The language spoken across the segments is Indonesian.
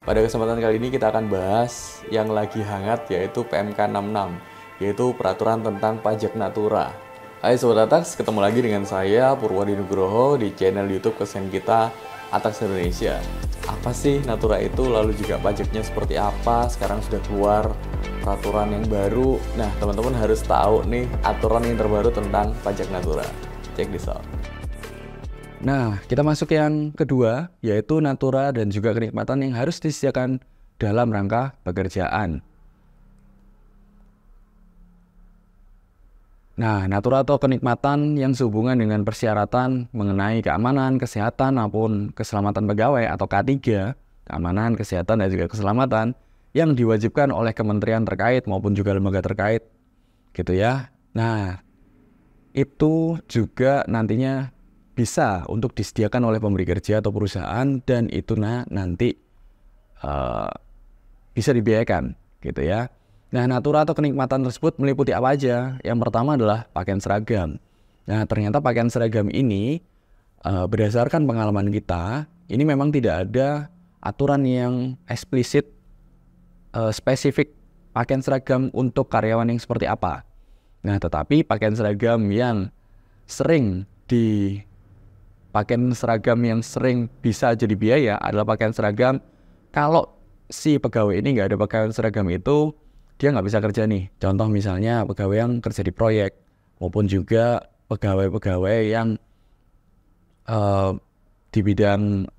Pada kesempatan kali ini kita akan bahas yang lagi hangat yaitu PMK 66, yaitu Peraturan tentang Pajak Natura. Hai Sobat Atax, ketemu lagi dengan saya Purwadi Nugroho di channel YouTube kesayangan kita Atax Indonesia. Apa sih Natura itu, lalu juga pajaknya seperti apa, sekarang sudah keluar peraturan yang baru. Nah teman-teman harus tahu nih aturan yang terbaru tentang pajak Natura. Check this out. Nah, kita masuk yang kedua, yaitu Natura dan juga kenikmatan yang harus disediakan dalam rangka pekerjaan. Nah, Natura atau kenikmatan yang sehubungan dengan persyaratan mengenai keamanan, kesehatan, maupun keselamatan pegawai atau K3, keamanan, kesehatan, dan juga keselamatan, yang diwajibkan oleh kementerian terkait maupun juga lembaga terkait, gitu ya. Nah, itu juga nantinya bisa untuk disediakan oleh pemberi kerja atau perusahaan, dan itu nanti bisa dibiayakan gitu ya. Nah, Natura atau kenikmatan tersebut meliputi apa aja? Yang pertama adalah pakaian seragam. Nah, ternyata pakaian seragam ini berdasarkan pengalaman kita, ini memang tidak ada aturan yang eksplisit spesifik pakaian seragam untuk karyawan yang seperti apa. Nah, tetapi pakaian seragam yang sering bisa jadi biaya adalah pakaian seragam. Kalau si pegawai ini nggak ada pakaian seragam itu, dia nggak bisa kerja nih. Contoh misalnya pegawai yang kerja di proyek, maupun juga pegawai-pegawai yang di bidang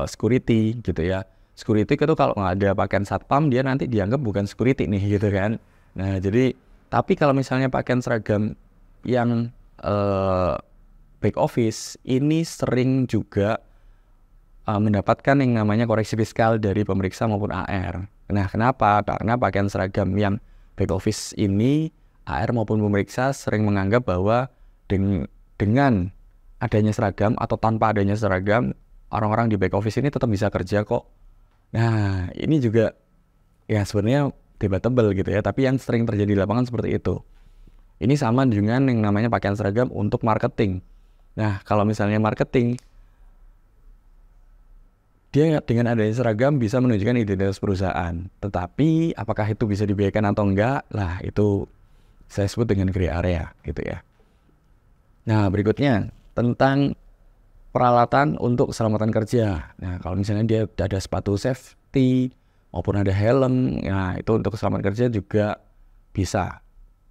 security gitu ya. Security itu kalau nggak ada pakaian satpam, dia nanti dianggap bukan security nih gitu kan. Nah jadi, tapi kalau misalnya pakaian seragam yang back office ini sering juga mendapatkan yang namanya koreksi fiskal dari pemeriksa maupun AR. Nah, kenapa? Karena pakaian seragam yang back office ini AR maupun pemeriksa sering menganggap bahwa dengan adanya seragam atau tanpa adanya seragam, orang-orang di back office ini tetap bisa kerja kok. Nah, ini juga ya sebenarnya debatable gitu ya, tapi yang sering terjadi di lapangan seperti itu. Ini sama dengan yang namanya pakaian seragam untuk marketing. Nah, kalau misalnya marketing, dia dengan adanya seragam bisa menunjukkan identitas perusahaan. Tetapi, apakah itu bisa dibiayakan atau enggak? Lah, itu saya sebut dengan gray area, gitu ya. Nah, berikutnya, tentang peralatan untuk keselamatan kerja. Nah, kalau misalnya dia ada sepatu safety, maupun ada helm, nah itu untuk keselamatan kerja juga bisa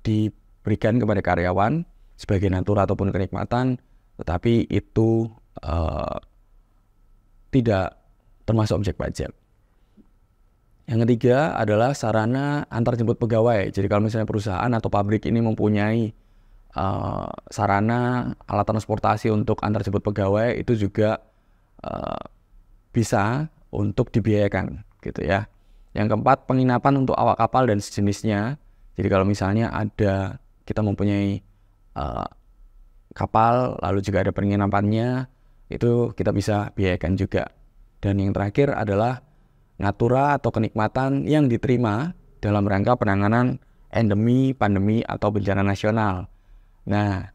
diberikan kepada karyawan sebagai Natura ataupun kenikmatan, tetapi itu tidak termasuk objek pajak. Yang ketiga adalah sarana antar jemput pegawai. Jadi kalau misalnya perusahaan atau pabrik ini mempunyai sarana alat transportasi untuk antar jemput pegawai, itu juga bisa untuk dibiayakan gitu ya. Yang keempat, penginapan untuk awak kapal dan sejenisnya. Jadi kalau misalnya kita mempunyai kapal, lalu juga ada penginapannya, itu kita bisa biayakan juga. Dan yang terakhir adalah Natura atau kenikmatan yang diterima dalam rangka penanganan endemi, pandemi, atau bencana nasional. Nah,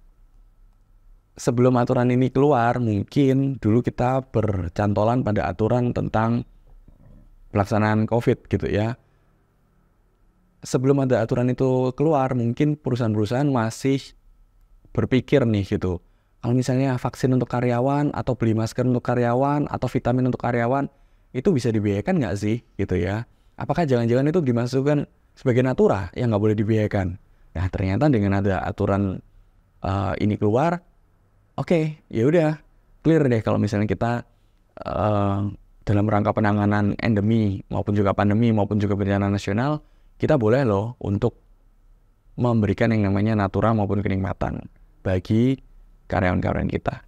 sebelum aturan ini keluar, mungkin dulu kita bercantolan pada aturan tentang pelaksanaan COVID gitu ya. Sebelum ada aturan itu keluar, mungkin perusahaan-perusahaan masih berpikir nih gitu, kalau misalnya vaksin untuk karyawan, atau beli masker untuk karyawan, atau vitamin untuk karyawan, itu bisa dibiayakan nggak sih gitu ya. Apakah jangan-jangan itu dimasukkan sebagai Natura yang nggak boleh dibiayakan? Nah, ternyata dengan ada aturan ini keluar, oke, ya udah clear deh kalau misalnya kita dalam rangka penanganan endemi maupun juga pandemi maupun juga bencana nasional, kita boleh loh untuk memberikan yang namanya Natura maupun kenikmatan bagi karyawan-karyawan kita.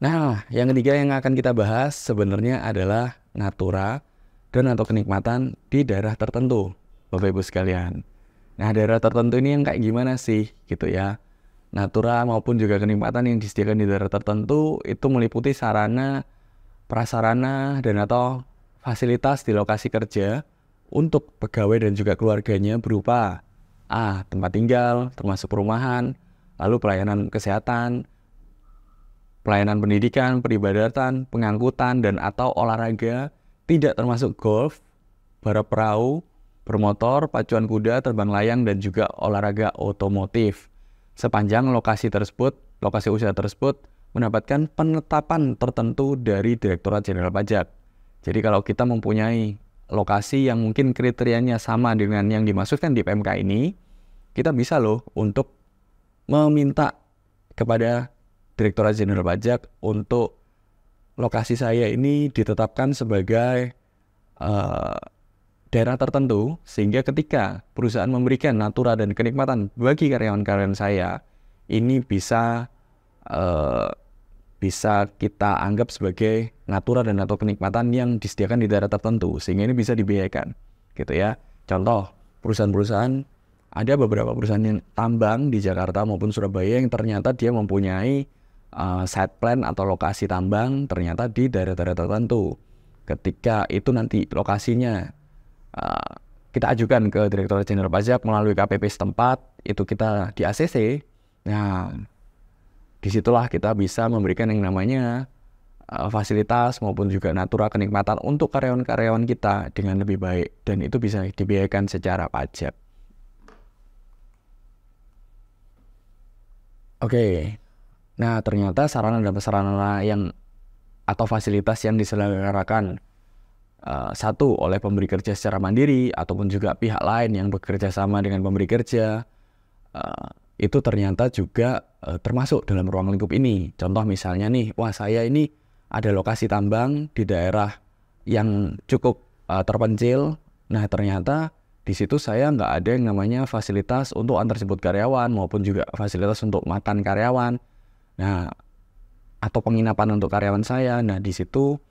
Nah, yang ketiga yang akan kita bahas sebenarnya adalah Natura dan atau kenikmatan di daerah tertentu, Bapak Ibu sekalian. Nah, daerah tertentu ini yang kayak gimana sih gitu ya. Natura maupun juga kenikmatan yang disediakan di daerah tertentu itu meliputi sarana, prasarana, dan atau fasilitas di lokasi kerja untuk pegawai dan juga keluarganya berupa tempat tinggal, termasuk perumahan, lalu pelayanan kesehatan, pelayanan pendidikan, peribadatan, pengangkutan, dan atau olahraga tidak termasuk golf, balap perahu, bermotor, pacuan kuda, terbang layang, dan juga olahraga otomotif. Sepanjang lokasi usaha tersebut mendapatkan penetapan tertentu dari Direktorat Jenderal Pajak. Jadi kalau kita mempunyai lokasi yang mungkin kriterianya sama dengan yang dimaksudkan di PMK ini, kita bisa loh untuk meminta kepada Direktorat Jenderal Pajak untuk lokasi saya ini ditetapkan sebagai daerah tertentu, sehingga ketika perusahaan memberikan natura dan kenikmatan bagi karyawan-karyawan saya, ini bisa kita anggap sebagai natura dan atau kenikmatan yang disediakan di daerah tertentu, sehingga ini bisa dibiayakan, gitu ya. Contoh, perusahaan-perusahaan, ada beberapa perusahaan yang tambang di Jakarta maupun Surabaya yang ternyata dia mempunyai site plan atau lokasi tambang ternyata di daerah-daerah tertentu. Ketika itu nanti lokasinya kita ajukan ke Direktorat Jenderal Pajak melalui KPP setempat, itu kita di ACC. Nah, disitulah kita bisa memberikan yang namanya fasilitas maupun juga natura kenikmatan untuk karyawan-karyawan kita dengan lebih baik, dan itu bisa dibiayakan secara pajak. Oke. Nah, ternyata sarana dan prasarana yang atau fasilitas yang diselenggarakan satu oleh pemberi kerja secara mandiri ataupun juga pihak lain yang bekerja sama dengan pemberi kerja, itu ternyata juga termasuk dalam ruang lingkup ini. Contoh misalnya nih, wah saya ini ada lokasi tambang di daerah yang cukup terpencil. Nah ternyata di situ saya nggak ada yang namanya fasilitas untuk antar jemput karyawan maupun juga fasilitas untuk makan karyawan. Nah atau penginapan untuk karyawan saya. Nah di situ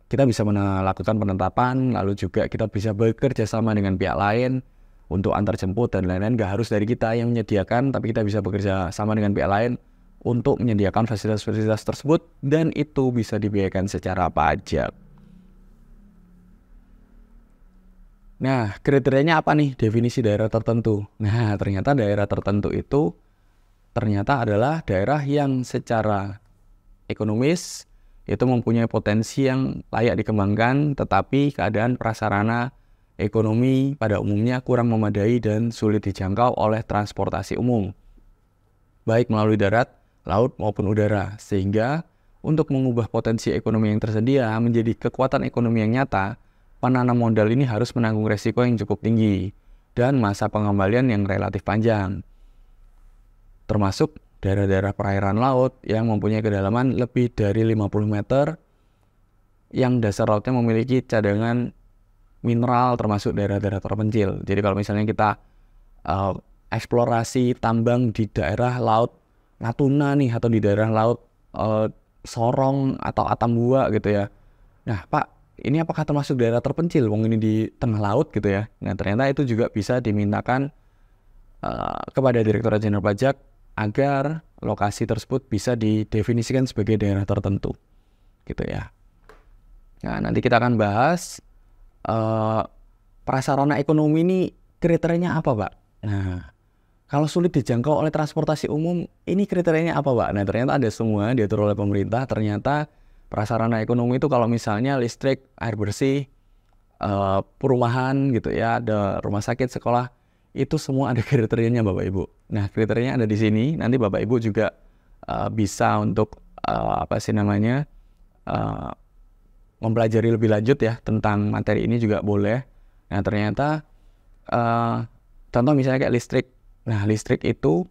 kita bisa melakukan penetapan, lalu juga kita bisa bekerja sama dengan pihak lain untuk antar jemput dan lain-lain. Nggak harus dari kita yang menyediakan, tapi kita bisa bekerja sama dengan pihak lain untuk menyediakan fasilitas-fasilitas tersebut, dan itu bisa dibiayakan secara pajak. Nah, kriterianya apa nih definisi daerah tertentu? Nah, ternyata daerah tertentu itu ternyata adalah daerah yang secara ekonomis itu mempunyai potensi yang layak dikembangkan, tetapi keadaan prasarana ekonomi pada umumnya kurang memadai dan sulit dijangkau oleh transportasi umum, baik melalui darat, laut maupun udara, sehingga untuk mengubah potensi ekonomi yang tersedia menjadi kekuatan ekonomi yang nyata, penanam modal ini harus menanggung resiko yang cukup tinggi dan masa pengembalian yang relatif panjang, termasuk daerah-daerah perairan laut yang mempunyai kedalaman lebih dari 50 meter, yang dasar lautnya memiliki cadangan mineral termasuk daerah-daerah terpencil. Jadi kalau misalnya kita eksplorasi tambang di daerah laut Natuna nih, atau di daerah laut Sorong atau Atambua gitu ya. Nah Pak, ini apakah termasuk daerah terpencil? Wong ini di tengah laut gitu ya. Nah ternyata itu juga bisa dimintakan kepada Direktorat Jenderal Pajak agar lokasi tersebut bisa didefinisikan sebagai daerah tertentu, gitu ya. Nah, nanti kita akan bahas prasarana ekonomi ini kriterianya apa, Pak? Nah, kalau sulit dijangkau oleh transportasi umum, ini kriterianya apa, Pak? Nah, ternyata ada semua diatur oleh pemerintah. Ternyata prasarana ekonomi itu kalau misalnya listrik, air bersih, perumahan gitu ya, ada rumah sakit, sekolah, itu semua ada kriterianya Bapak Ibu. Nah kriterianya ada di sini. Nanti Bapak Ibu juga bisa untuk mempelajari lebih lanjut ya tentang materi ini juga boleh. Nah ternyata contoh misalnya kayak listrik. Nah listrik itu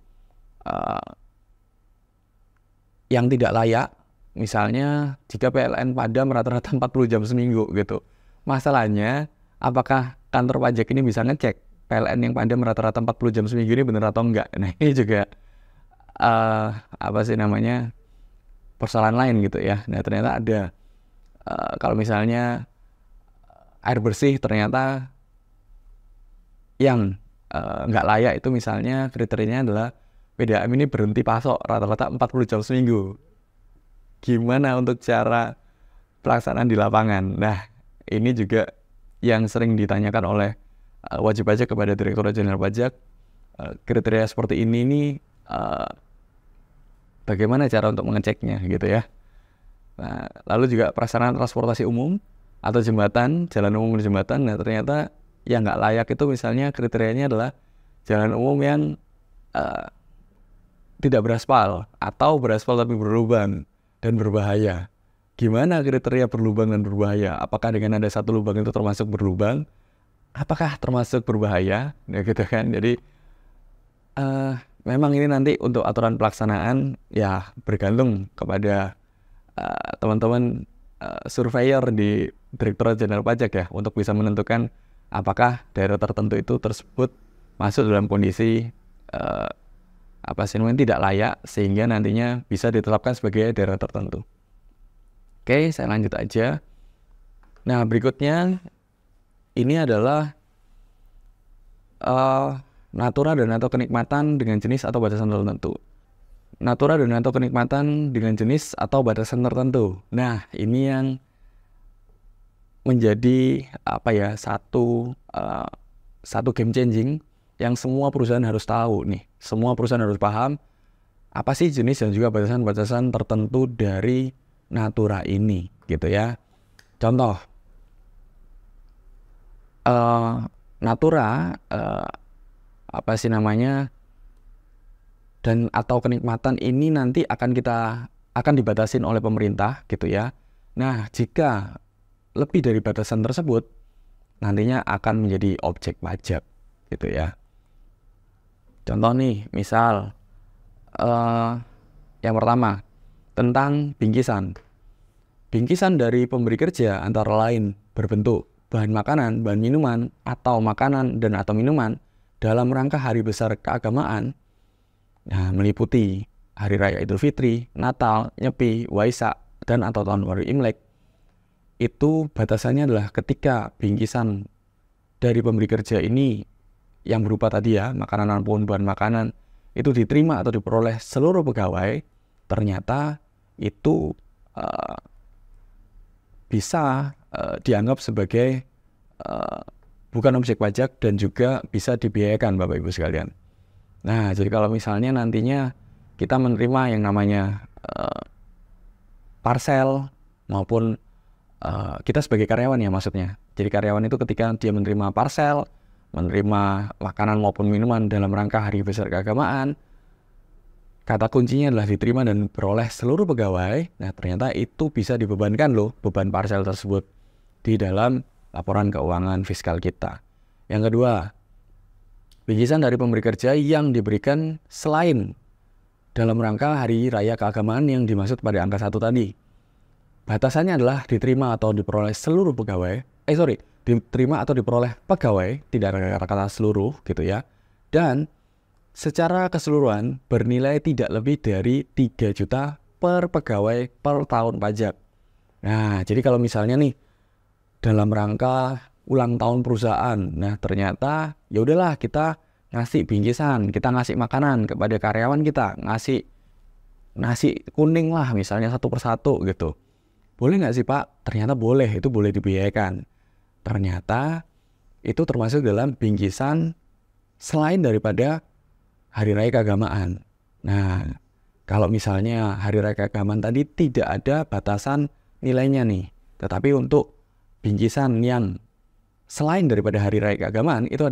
yang tidak layak, misalnya jika PLN padam rata-rata 40 jam seminggu gitu. Masalahnya apakah kantor pajak ini bisa ngecek PLN yang padam rata-rata 40 jam seminggu ini benar atau enggak? Nah ini juga persoalan lain gitu ya. Nah ternyata ada kalau misalnya air bersih ternyata yang nggak layak itu misalnya kriterianya adalah PDAM ini berhenti pasok rata-rata 40 jam seminggu. Gimana untuk cara pelaksanaan di lapangan? Nah ini juga yang sering ditanyakan oleh wajib pajak kepada Direktorat Jenderal Pajak. Kriteria seperti ini nih bagaimana cara untuk mengeceknya gitu ya. Nah, lalu juga prasarana transportasi umum atau jembatan, jalan umum dan jembatan. Nah, ternyata yang nggak layak itu misalnya kriterianya adalah jalan umum yang tidak beraspal atau beraspal tapi berlubang dan berbahaya. Gimana kriteria berlubang dan berbahaya? Apakah dengan ada satu lubang itu termasuk berlubang? Apakah termasuk berbahaya? Ya gitu kan. Jadi memang ini nanti untuk aturan pelaksanaan ya bergantung kepada teman-teman surveyor di Direktorat Jenderal Pajak ya untuk bisa menentukan apakah daerah tertentu itu tersebut masuk dalam kondisi tidak layak sehingga nantinya bisa ditetapkan sebagai daerah tertentu. Oke, saya lanjut aja. Nah, berikutnya ini adalah natura dan atau kenikmatan dengan jenis atau batasan tertentu. Natura dan atau kenikmatan dengan jenis atau batasan tertentu. Nah, ini yang menjadi satu game changing yang semua perusahaan harus tahu nih. Semua perusahaan harus paham apa sih jenis dan juga batasan-batasan tertentu dari natura ini gitu ya. Contoh natura dan atau kenikmatan ini nanti akan dibatasin oleh pemerintah gitu ya. Nah, jika lebih dari batasan tersebut nantinya akan menjadi objek pajak gitu ya. Contoh nih, misal yang pertama tentang bingkisan. Bingkisan dari pemberi kerja antara lain berbentuk bahan makanan, bahan minuman, atau makanan dan atau minuman dalam rangka hari besar keagamaan, nah, meliputi Hari Raya Idul Fitri, Natal, Nyepi, Waisak, dan atau Tahun Baru Imlek. Itu batasannya adalah ketika bingkisan dari pemberi kerja ini yang berupa tadi ya, makanan maupun bahan makanan itu diterima atau diperoleh seluruh pegawai, ternyata itu bisa dianggap sebagai bukan objek pajak dan juga bisa dibiayakan Bapak Ibu sekalian. Nah, jadi kalau misalnya nantinya kita menerima yang namanya parcel maupun kita sebagai karyawan ya maksudnya. Jadi karyawan itu ketika dia menerima parcel, menerima makanan maupun minuman dalam rangka hari besar keagamaan, kata kuncinya adalah diterima dan beroleh seluruh pegawai. Nah, ternyata itu bisa dibebankan loh, beban parcel tersebut di dalam laporan keuangan fiskal kita. Yang kedua, bingkisan dari pemberi kerja yang diberikan selain dalam rangka hari raya keagamaan yang dimaksud pada angka 1 tadi. Batasannya adalah diterima atau diperoleh seluruh pegawai. Diterima atau diperoleh pegawai, tidak ada kata seluruh gitu ya. Dan secara keseluruhan bernilai tidak lebih dari 3 juta per pegawai per tahun pajak. Nah, jadi kalau misalnya nih dalam rangka ulang tahun perusahaan, nah ternyata ya udahlah kita ngasih bingkisan, kita ngasih makanan kepada karyawan kita, ngasih nasi kuning lah misalnya 1 persatu gitu. Boleh nggak sih Pak? Ternyata boleh, itu boleh dibiayakan. Ternyata itu termasuk dalam bingkisan selain daripada Hari Raya Keagamaan. Nah, kalau misalnya Hari Raya Keagamaan tadi tidak ada batasan nilainya nih. Tetapi untuk bingkisan yang selain daripada Hari Raya Keagamaan itu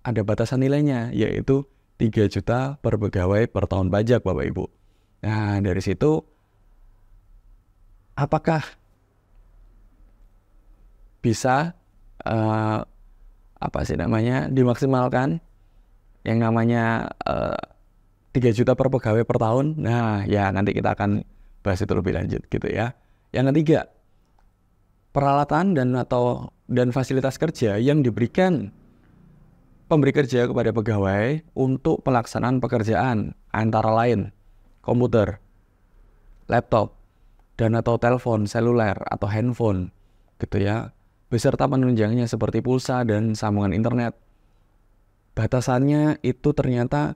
ada batasan nilainya, yaitu 3 juta per pegawai per tahun pajak Bapak Ibu. Nah, dari situ apakah bisa dimaksimalkan yang namanya 3 juta per pegawai per tahun? Nah, ya nanti kita akan bahas itu lebih lanjut gitu ya. Yang ketiga, peralatan dan fasilitas kerja yang diberikan pemberi kerja kepada pegawai untuk pelaksanaan pekerjaan antara lain komputer, laptop, dan atau telepon seluler atau handphone gitu ya, beserta penunjangnya seperti pulsa dan sambungan internet. Batasannya itu ternyata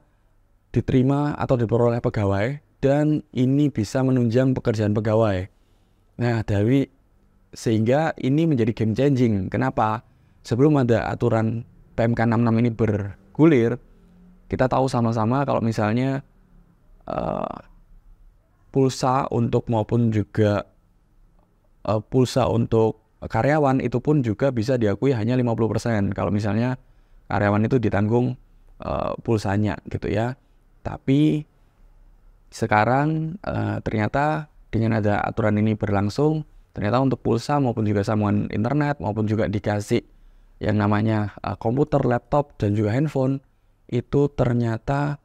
diterima atau diperoleh pegawai dan ini bisa menunjang pekerjaan pegawai. Nah, sehingga ini menjadi game changing. Kenapa? Sebelum ada aturan PMK 66 ini bergulir, kita tahu sama-sama kalau misalnya pulsa maupun juga pulsa untuk karyawan itu pun juga bisa diakui hanya 50%. Kalau misalnya karyawan itu ditanggung pulsanya gitu ya. Tapi sekarang ternyata dengan ada aturan ini berlangsung, ternyata untuk pulsa maupun juga sambungan internet maupun juga dikasih yang namanya komputer, laptop dan juga handphone itu ternyata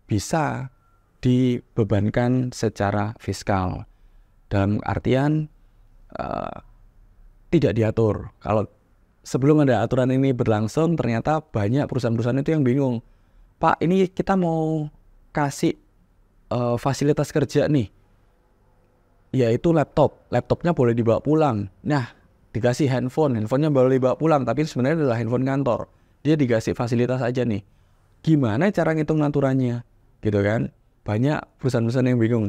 bisa dibebankan secara fiskal. Dalam artian tidak diatur. Kalau sebelum ada aturan ini berlangsung, ternyata banyak perusahaan-perusahaan itu yang bingung. Pak, ini kita mau kasih fasilitas kerja nih, yaitu laptopnya boleh dibawa pulang. Nah, dikasih handphonenya boleh dibawa pulang, tapi sebenarnya adalah handphone kantor. Dia dikasih fasilitas aja nih. Gimana cara ngitung aturannya? Gitu kan? Banyak perusahaan-perusahaan yang bingung.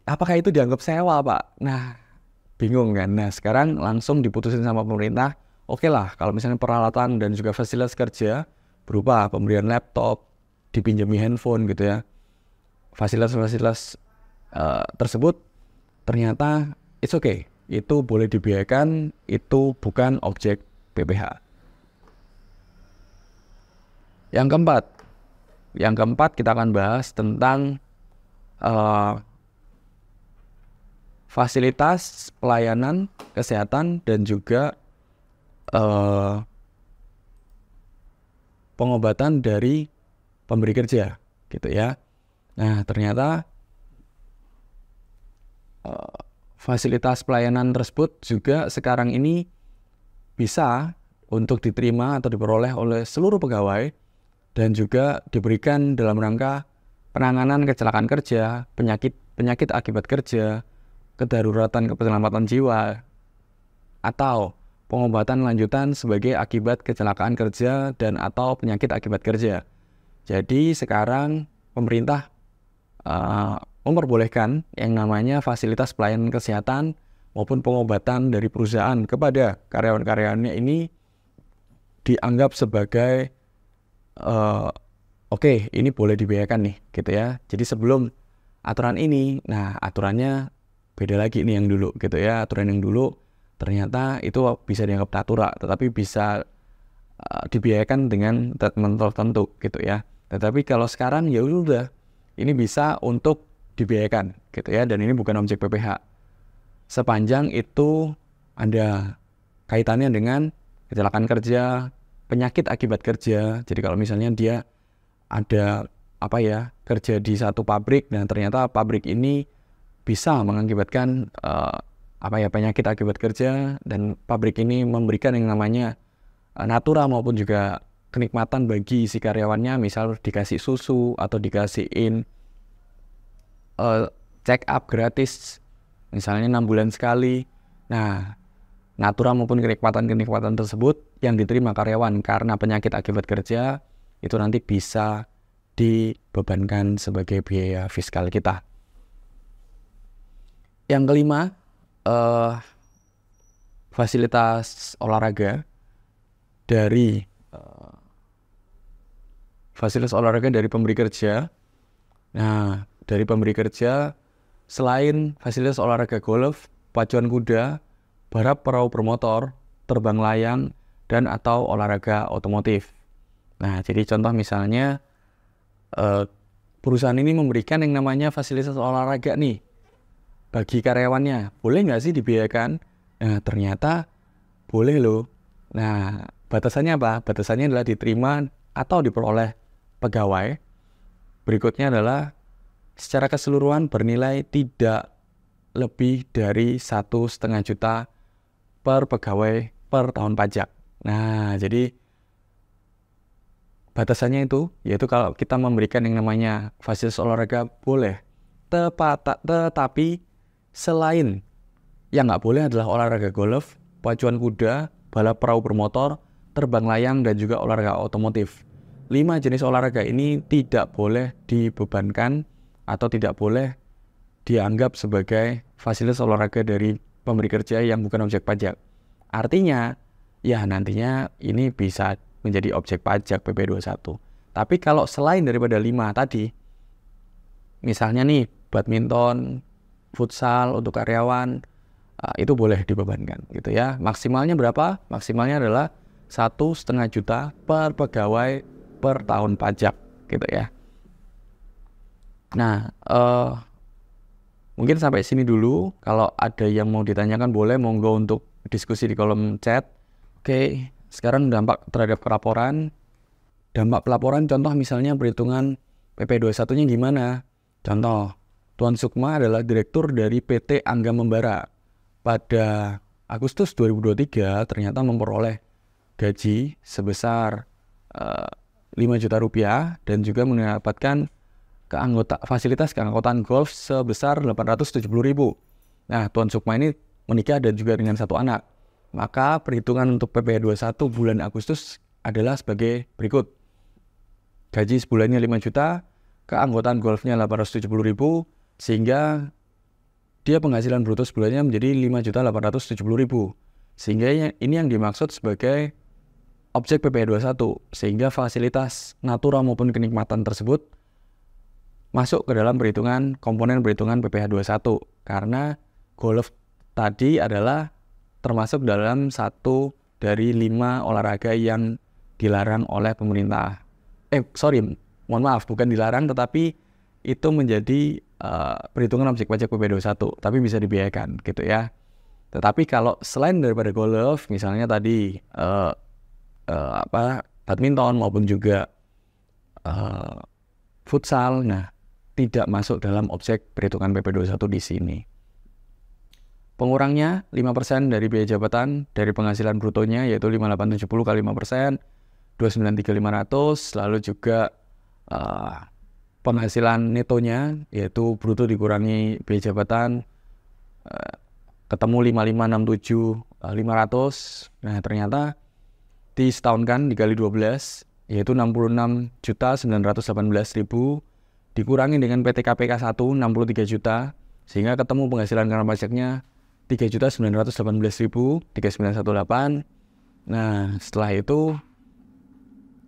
Apakah itu dianggap sewa, Pak? Nah, bingung kan? Nah, sekarang langsung diputusin sama pemerintah. Oke lah, kalau misalnya peralatan dan juga fasilitas kerja berupa pemberian laptop, dipinjami handphone gitu ya. Fasilitas-fasilitas tersebut ternyata it's okay. Itu boleh dibiayakan, itu bukan objek PPh. Yang keempat kita akan bahas tentang fasilitas pelayanan kesehatan dan juga pengobatan dari pemberi kerja gitu ya. Nah, ternyata fasilitas pelayanan tersebut juga sekarang ini bisa untuk diterima atau diperoleh oleh seluruh pegawai dan juga diberikan dalam rangka penanganan kecelakaan kerja, penyakit akibat kerja, kedaruratan keselamatan jiwa, atau pengobatan lanjutan sebagai akibat kecelakaan kerja dan atau penyakit akibat kerja. Jadi sekarang pemerintah memperbolehkan yang namanya fasilitas pelayanan kesehatan maupun pengobatan dari perusahaan kepada karyawan-karyawannya ini dianggap sebagai oke, ini boleh dibiayakan nih gitu ya. Jadi sebelum aturan ini, nah aturannya beda lagi nih yang dulu gitu ya. Aturan yang dulu ternyata itu bisa dianggap datura, tetapi bisa dibiayakan dengan treatment tertentu gitu ya. Tetapi kalau sekarang ya udah, ini bisa untuk dibiayakan gitu ya, dan ini bukan objek PPh. Sepanjang itu ada kaitannya dengan kecelakaan kerja, penyakit akibat kerja. Jadi kalau misalnya dia ada kerja di satu pabrik dan ternyata pabrik ini bisa mengakibatkan penyakit akibat kerja, dan pabrik ini memberikan yang namanya natura maupun juga kenikmatan bagi si karyawannya, misal dikasih susu atau dikasihin check up gratis misalnya 6 bulan sekali. Nah, natura maupun kenikmatan tersebut yang diterima karyawan karena penyakit akibat kerja itu nanti bisa dibebankan sebagai biaya fiskal kita. Yang kelima, fasilitas olahraga dari pemberi kerja. Nah, dari pemberi kerja selain fasilitas olahraga golf, pacuan kuda, balap perahu bermotor, terbang layang, dan atau olahraga otomotif. Nah, jadi contoh misalnya perusahaan ini memberikan yang namanya fasilitas olahraga nih bagi karyawannya. Boleh nggak sih dibiayakan? Nah, ternyata boleh loh. Nah, batasannya apa? Batasannya adalah diterima atau diperoleh pegawai. Berikutnya adalah secara keseluruhan bernilai tidak lebih dari 1,5 juta per pegawai per tahun pajak. Nah, jadi batasannya itu, yaitu kalau kita memberikan yang namanya fasilitas olahraga boleh. Tetapi selain yang nggak boleh adalah olahraga golf, pacuan kuda, balap perahu bermotor, terbang layang, dan juga olahraga otomotif. 5 jenis olahraga ini tidak boleh dibebankan atau tidak boleh dianggap sebagai fasilitas olahraga dari pemberi kerja yang bukan objek pajak. Artinya, ya nantinya ini bisa menjadi objek pajak PP 21. Tapi kalau selain daripada 5 tadi, misalnya nih badminton, futsal untuk karyawan, itu boleh dibebankan gitu ya. Maksimalnya berapa? Maksimalnya adalah 1,5 juta per pegawai per tahun pajak gitu ya. Nah, mungkin sampai sini dulu. Kalau ada yang mau ditanyakan boleh, monggo untuk diskusi di kolom chat. Oke, sekarang dampak terhadap pelaporan. Dampak pelaporan contoh misalnya perhitungan PP21-nya gimana? Contoh, Tuan Sukma adalah direktur dari PT Angga Membara. Pada Agustus 2023 ternyata memperoleh gaji sebesar 5 juta rupiah dan juga mendapatkan fasilitas keanggotaan golf sebesar 870.000. Nah, Tuan Sukma ini menikah dan juga dengan 1 anak. Maka perhitungan untuk PP21 bulan Agustus adalah sebagai berikut. Gaji sebulannya 5 juta, keanggotaan golfnya 870.000, sehingga dia penghasilan bruto sebulannya menjadi 5.870.000. Sehingga ini yang dimaksud sebagai objek PP21, sehingga fasilitas natura maupun kenikmatan tersebut masuk ke dalam perhitungan komponen perhitungan PPh21 karena golf tadi adalah termasuk dalam 1 dari 5 olahraga yang dilarang oleh pemerintah. Mohon maaf, bukan dilarang tetapi itu menjadi perhitungan objek pajak PP21, tapi bisa dibiayakan gitu ya. Tetapi kalau selain daripada golf, misalnya tadi badminton maupun juga futsal, nah tidak masuk dalam objek perhitungan PP21 di sini. Pengurangnya 5% dari biaya jabatan dari penghasilan brutonya yaitu 5.870 kali 5%, 293.500, lalu juga penghasilan netonya yaitu bruto dikurangi biaya jabatan ketemu 5567.500. Nah, ternyata disetahunkan dikali 12 yaitu 66.918.000 dikurangi dengan PTKPK 1 63 juta sehingga ketemu penghasilan karena pajaknya 3.918.000 Nah, setelah itu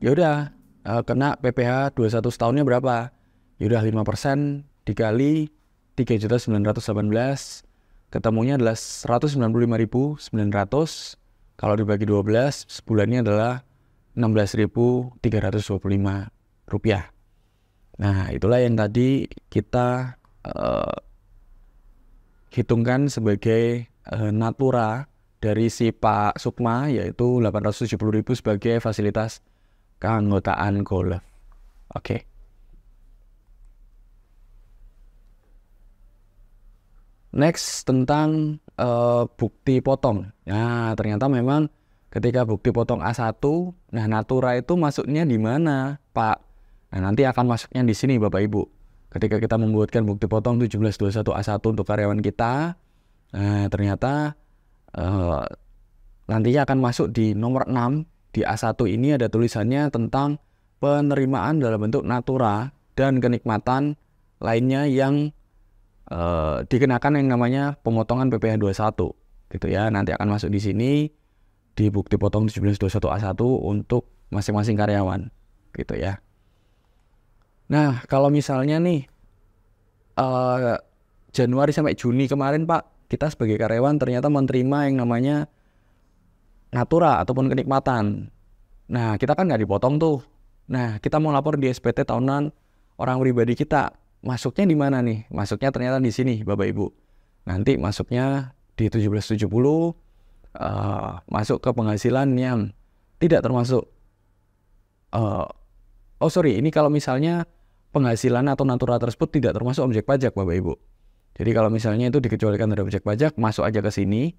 ya udah kena PPh 21 setahunnya berapa? Ya udah 5% dikali 3.918 ketemunya adalah 195.900. Kalau dibagi 12 sebulannya adalah 16.325 rupiah. Nah, itulah yang tadi kita hitungkan sebagai natura dari si Pak Sukma, yaitu 870.000 sebagai fasilitas keanggotaan golf. Oke. Next, tentang bukti potong. Nah, ternyata memang ketika bukti potong A1, nah natura itu masuknya di mana, Pak? Nah, nanti akan masuknya di sini, Bapak Ibu. Ketika kita membuatkan bukti potong 1721 A1 untuk karyawan kita, nah ternyata nantinya akan masuk di nomor 6. Di A1 ini ada tulisannya tentang penerimaan dalam bentuk natura dan kenikmatan lainnya yang dikenakan yang namanya pemotongan PPh 21 gitu ya. Nanti akan masuk di sini di bukti potong 1721 A1 untuk masing-masing karyawan gitu ya. Nah, kalau misalnya nih Januari sampai Juni kemarin Pak, kita sebagai karyawan ternyata menerima yang namanya natura ataupun kenikmatan. Nah, kita kan nggak dipotong tuh. Nah, kita mau lapor di SPT tahunan orang pribadi kita. Masuknya di mana nih? Masuknya ternyata di sini, Bapak Ibu. Nanti masuknya di 1770, masuk ke penghasilan yang tidak termasuk. Ini kalau misalnya penghasilan atau natura tersebut tidak termasuk objek pajak, Bapak Ibu. Jadi kalau misalnya itu dikecualikan dari objek pajak, masuk aja ke sini,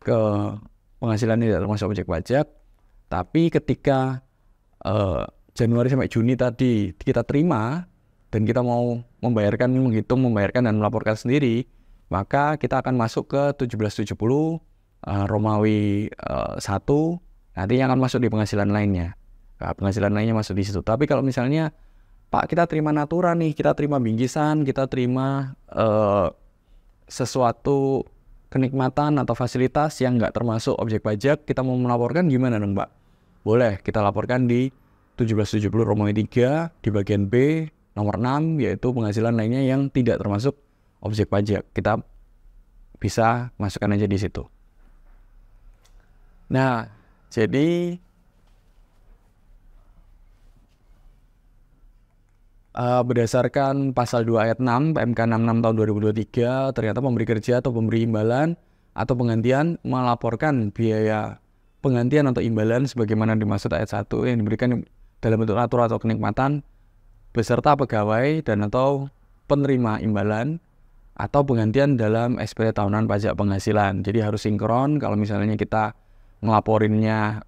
ke penghasilan tidak termasuk objek pajak. Tapi ketika Januari sampai Juni tadi kita terima, dan kita mau menghitung, membayarkan dan melaporkan sendiri, maka kita akan masuk ke 1770 Romawi 1, nantinya akan masuk di penghasilan lainnya. Nah, penghasilan lainnya masuk di situ. Tapi kalau misalnya Pak, kita terima natura nih, kita terima bingkisan, kita terima sesuatu kenikmatan atau fasilitas yang nggak termasuk objek pajak, kita mau melaporkan gimana dong, Pak? Boleh, kita laporkan di 1770 Romawi 3 di bagian B nomor 6, yaitu penghasilan lainnya yang tidak termasuk objek pajak. Kita bisa masukkan aja di situ. Nah, jadi berdasarkan pasal 2 ayat 6 PMK 66 tahun 2023, ternyata pemberi kerja atau pemberi imbalan atau penggantian melaporkan biaya penggantian atau imbalan sebagaimana dimaksud ayat 1 yang diberikan dalam bentuk natura atau kenikmatan beserta pegawai dan atau penerima imbalan atau penggantian dalam SPT tahunan pajak penghasilan. Jadi harus sinkron. Kalau misalnya kita ngelaporinnya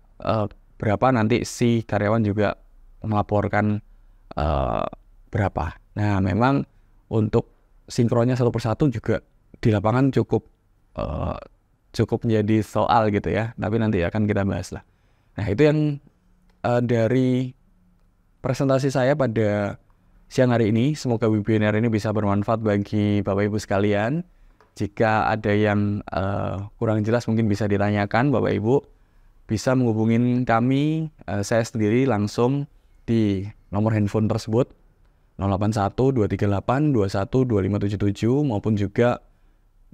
berapa, nanti si karyawan juga melaporkan berapa. Nah, memang untuk sinkronnya satu persatu juga di lapangan cukup menjadi soal gitu ya. Tapi nanti akan kita bahas lah. Nah, itu yang dari presentasi saya pada siang hari ini. Semoga webinar ini bisa bermanfaat bagi Bapak Ibu sekalian. Jika ada yang kurang jelas mungkin bisa ditanyakan Bapak Ibu. Bisa menghubungin kami, saya sendiri langsung di nomor handphone tersebut 081-238-21-2577 maupun juga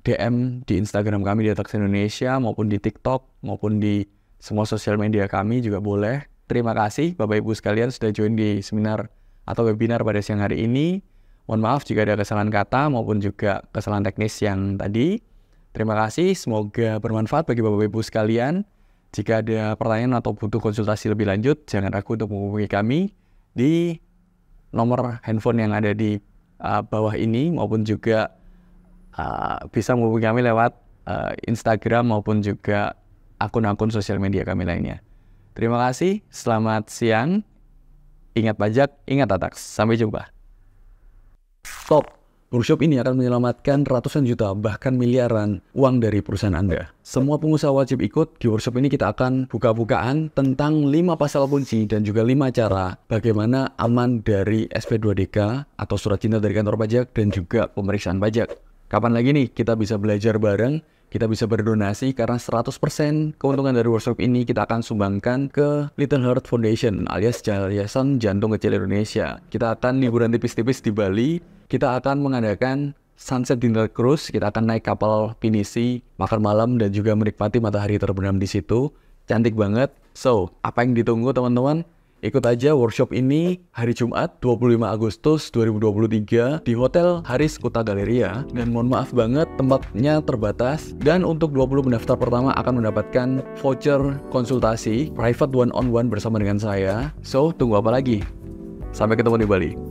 DM di Instagram kami di Tax Indonesia maupun di TikTok maupun di semua sosial media kami juga boleh. Terima kasih Bapak Ibu sekalian sudah join di seminar atau webinar pada siang hari ini. Mohon maaf jika ada kesalahan kata maupun juga kesalahan teknis yang tadi. Terima kasih, semoga bermanfaat bagi Bapak Ibu sekalian. Jika ada pertanyaan atau butuh konsultasi lebih lanjut, jangan ragu untuk menghubungi kami di nomor handphone yang ada di bawah ini maupun juga bisa menghubungi kami lewat Instagram maupun juga akun-akun sosial media kami lainnya. Terima kasih, selamat siang. Ingat pajak, ingat tax. Sampai jumpa. Stop. Workshop ini akan menyelamatkan ratusan juta bahkan miliaran uang dari perusahaan Anda. Semua pengusaha wajib ikut. Di workshop ini kita akan buka-bukaan tentang 5 pasal kunci dan juga 5 cara bagaimana aman dari SP2DK atau surat cinta dari kantor pajak dan juga pemeriksaan pajak. Kapan lagi nih kita bisa belajar bareng, kita bisa berdonasi karena 100% keuntungan dari workshop ini kita akan sumbangkan ke Little Heart Foundation alias Yayasan Jantung Kecil Indonesia. Kita akan liburan tipis-tipis di Bali. Kita akan mengadakan sunset dinner cruise, kita akan naik kapal pinisi, makan malam dan juga menikmati matahari terbenam di situ. Cantik banget. So, apa yang ditunggu teman-teman? Ikut aja workshop ini hari Jumat 25 Agustus 2023 di Hotel Haris Kuta Galleria. Dan mohon maaf banget tempatnya terbatas. Dan untuk 20 pendaftar pertama akan mendapatkan voucher konsultasi private one-on-one bersama dengan saya. So, tunggu apa lagi? Sampai ketemu di Bali.